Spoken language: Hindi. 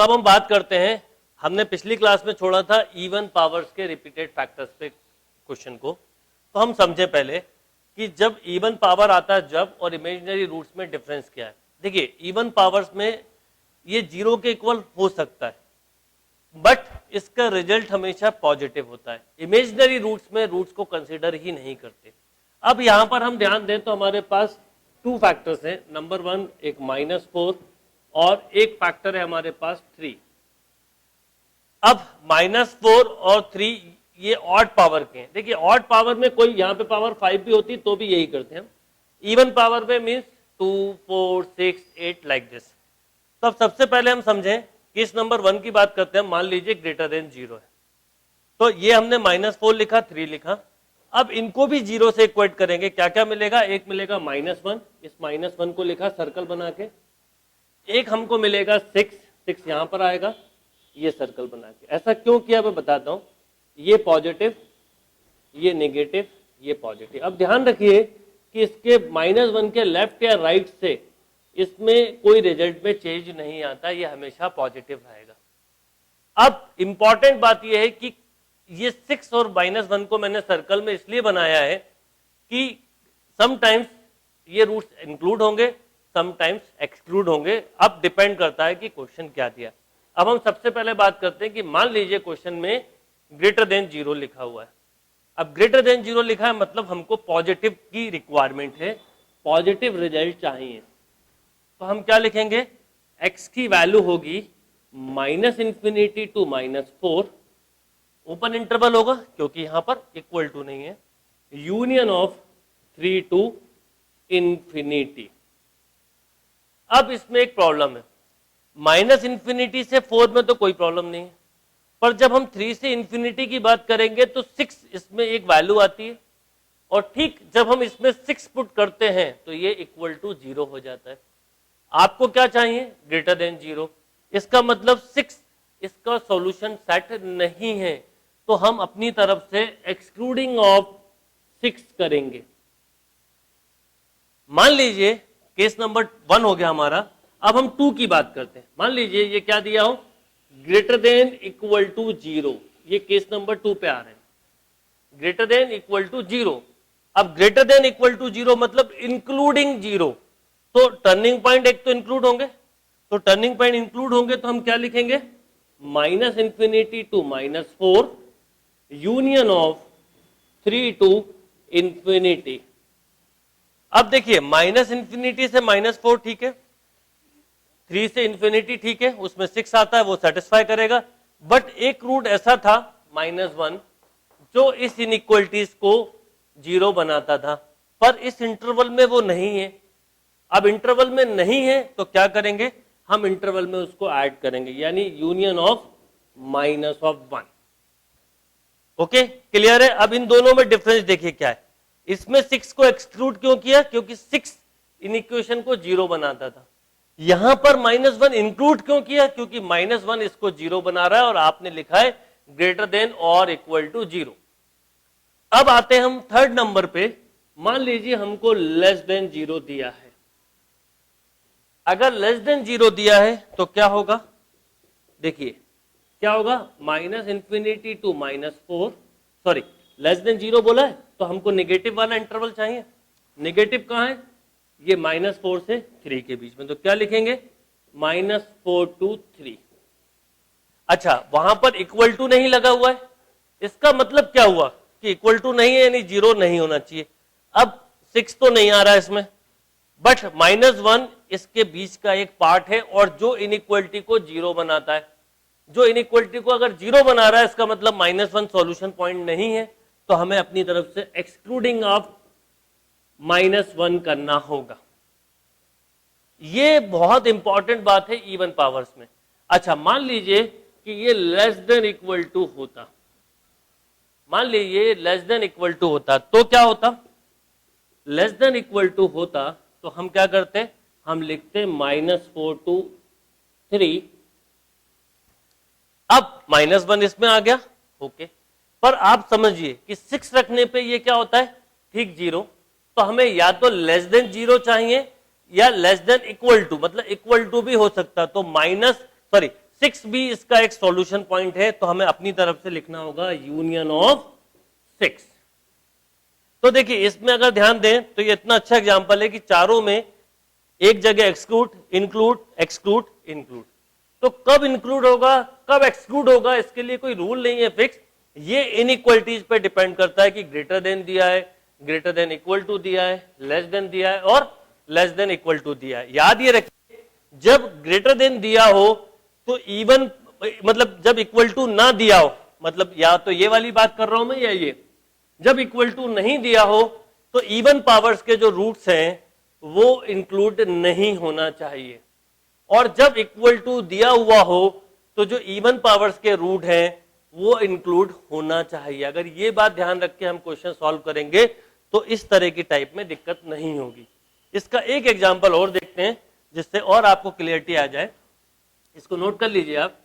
तो अब हम बात करते हैं, हमने पिछली क्लास में छोड़ा था इवन पावर्स के रिपीटेड फैक्टर्स पे क्वेश्चन को। तो हम समझे पहले कि जब इवन पावर आता है जब, और इमेजिनरी रूट्स में डिफरेंस क्या है। देखिए इवन पावर्स में ये जीरो के इक्वल हो सकता है, बट इसका रिजल्ट हमेशा पॉजिटिव होता है। इमेजिनरी रूट्स में रूट्स को कंसीडर ही नहीं करते। अब यहां पर हम ध्यान दें तो हमारे पास टू फैक्टर्स हैं। नंबर वन एक -4 और एक फैक्टर है हमारे पास 3। अब -4 और 3 ये ऑड पावर के हैं। देखिए ऑड पावर में कोई यहां पे पावर 5 भी होती तो भी यही करते हैं। इवन पावर में मीन्स 2 4 6 8 लाइक दिस। तो अब सबसे पहले हम समझें कि इस नंबर 1 की बात करते हैं। मान लीजिए ग्रेटर देन 0 है, तो ये हमने -4 लिखा, 3 लिखा। अब इनको भी 0 से इक्वेट करेंगे, क्या क्या मिलेगा? एक मिलेगा -1, इस -1 को लिखा सर्कल बना के। एक हमको मिलेगा 6 यहां पर आएगा, ये सर्कल बना के। ऐसा क्यों किया मैं बताता हूं। ये पॉजिटिव, ये नेगेटिव, ये पॉजिटिव। अब ध्यान रखिए कि इसके -1 के लेफ्ट या राइट से इसमें कोई रिजल्ट में चेंज नहीं आता, ये हमेशा पॉजिटिव रहेगा। अब इंपॉर्टेंट बात यह है कि ये 6 और -1 को मैंने सर्कल में इसलिए बनाया है कि समटाइम्स ये रूट्स इंक्लूड होंगे, समटाइम्स एक्सक्लूड होंगे। अब डिपेंड करता है कि क्वेश्चन क्या दिया। अब हम सबसे पहले बात करते हैं कि मान लीजिए क्वेश्चन में ग्रेटर देन 0 लिखा हुआ है। अब ग्रेटर देन 0 लिखा है मतलब हमको पॉजिटिव की रिक्वायरमेंट है, पॉजिटिव रिजल्ट चाहिए। तो हम क्या लिखेंगे? x की वैल्यू होगी -∞ टू -4, ओपन इंटरवल होगा क्योंकि यहां पर इक्वल टू नहीं है, यूनियन ऑफ 3 टू ∞। अब इसमें एक प्रॉब्लम है, -∞ से 4 में तो कोई प्रॉब्लम नहीं है, पर जब हम 3 से ∞ की बात करेंगे तो 6 इसमें एक वैल्यू आती है, और ठीक जब हम इसमें 6 पुट करते हैं तो ये इक्वल टू 0 हो जाता है। आपको क्या चाहिए? Greater than 0। इसका मतलब 6 इसका सॉल्यूशन सेट नहीं है, तो हम अपनी तरफ से एक्सक्लूडिंग ऑफ 6 करेंगे। मान लीजिए केस नंबर 1 हो गया हमारा। अब हम 2 की बात करते हैं। मान लीजिए ये क्या दिया हो, ग्रेटर देन इक्वल टू 0। ये केस नंबर 2 पे आ रहे हैं, ग्रेटर देन इक्वल टू 0। अब ग्रेटर देन इक्वल टू 0 मतलब इंक्लूडिंग 0, तो टर्निंग पॉइंट एक तो इंक्लूड होंगे। तो टर्निंग पॉइंट इंक्लूड होंगे तो हम क्या लिखेंगे? -∞ टू -4, यूनियन ऑफ 3 टू ∞। अब देखिए -∞ से -4 ठीक है, 3 से ∞ ठीक है, उसमें 6 आता है, वो सेटिस्फाई करेगा। बट एक रूट ऐसा था -1 जो इस इनइक्वलिटीज को 0 बनाता था, पर इस इंटरवल में वो नहीं है। अब इंटरवल में नहीं है तो क्या करेंगे? हम इंटरवल में उसको ऐड करेंगे, यानी यूनियन ऑफ -1। ओके, क्लियर है? अब इन दोनों में डिफरेंस देखिए क्या है। इसमें 6 को एक्सक्लूड क्यों किया? क्योंकि 6 इन इक्वेशन को 0 बनाता था। यहां पर -1 इंक्लूड क्यों किया? क्योंकि -1 इसको 0 बना रहा है और आपने लिखा है ग्रेटर देन और इक्वल टू 0। अब आते हैं हम थर्ड नंबर पे। मान लीजिए हमको लेस देन 0 दिया है। अगर लेस देन 0 दिया है तो क्या होगा? देखिए क्या होगा, -∞ टू -4, सॉरी लेस देन 0 बोला है तो हमको नेगेटिव वाला इंटरवल चाहिए। नेगेटिव कहां है? ये -4 से 3 के बीच में। तो क्या लिखेंगे? -4 टू 3। अच्छा, वहां पर इक्वल टू नहीं लगा हुआ है, इसका मतलब क्या हुआ कि इक्वल टू नहीं है, यानी 0 नहीं होना चाहिए। अब 6 तो नहीं आ रहा है इसमें, बट -1 इसके बीच का एक पार्ट है, और जो इनइक्वलिटी को 0 बनाता है, जो इनइक्वलिटी को अगर 0 बना रहा है इसका मतलब -1 सॉल्यूशन पॉइंट नहीं है, तो हमें अपनी तरफ से एक्सक्लूडिंग ऑफ -1 करना होगा। ये बहुत इंपॉर्टेंट बात है इवन पावर्स में। अच्छा, मान लीजिए कि ये लेस देन इक्वल टू होता, मान लीजिए लेस देन इक्वल टू होता तो क्या होता? लेस देन इक्वल टू होता तो हम क्या करते? हम लिखते -4 टू 3। अब -1 इसमें आ गया, ओके। पर आप समझिए कि 6 रखने पे ये क्या होता है? ठीक 0। तो हमें या तो लेस देन 0 चाहिए या लेस देन इक्वल टू, मतलब इक्वल टू भी हो सकता। तो 6 भी इसका एक सॉल्यूशन पॉइंट है, तो हमें अपनी तरफ से लिखना होगा यूनियन ऑफ 6। तो देखिए इसमें अगर ध्यान दें तो ये इतना अच्छा एग्जांपल है कि चारों में एक जगह एक्सक्लूड इंक्लूड एक्सक्लूड इंक्लूड। तो कब इंक्लूड होगा कब एक्सक्लूड होगा इसके लिए कोई रूल नहीं है फिक्स, ये इनइक्वलिटीज पे डिपेंड करता है कि ग्रेटर देन दिया है, ग्रेटर देन इक्वल टू दिया है, लेस देन दिया है और लेस देन इक्वल टू दिया है। याद ये रखिए जब ग्रेटर देन दिया हो तो इवन मतलब जब इक्वल टू ना दिया हो, मतलब या तो ये वाली बात कर रहा हूं मैं या ये, जब इक्वल टू नहीं दिया हो तो इवन पावर्स के जो रूट्स हैं वो इंक्लूड नहीं होना चाहिए, और जब इक्वल टू दिया हुआ हो तो जो इवन पावर्स के रूट हैं वो इंक्लूड होना चाहिए। अगर ये बात ध्यान रख के हम क्वेश्चन सॉल्व करेंगे तो इस तरह की टाइप में दिक्कत नहीं होगी। इसका एक एग्जांपल और देखते हैं जिससे और आपको क्लियरिटी आ जाए। इसको नोट कर लीजिए आप।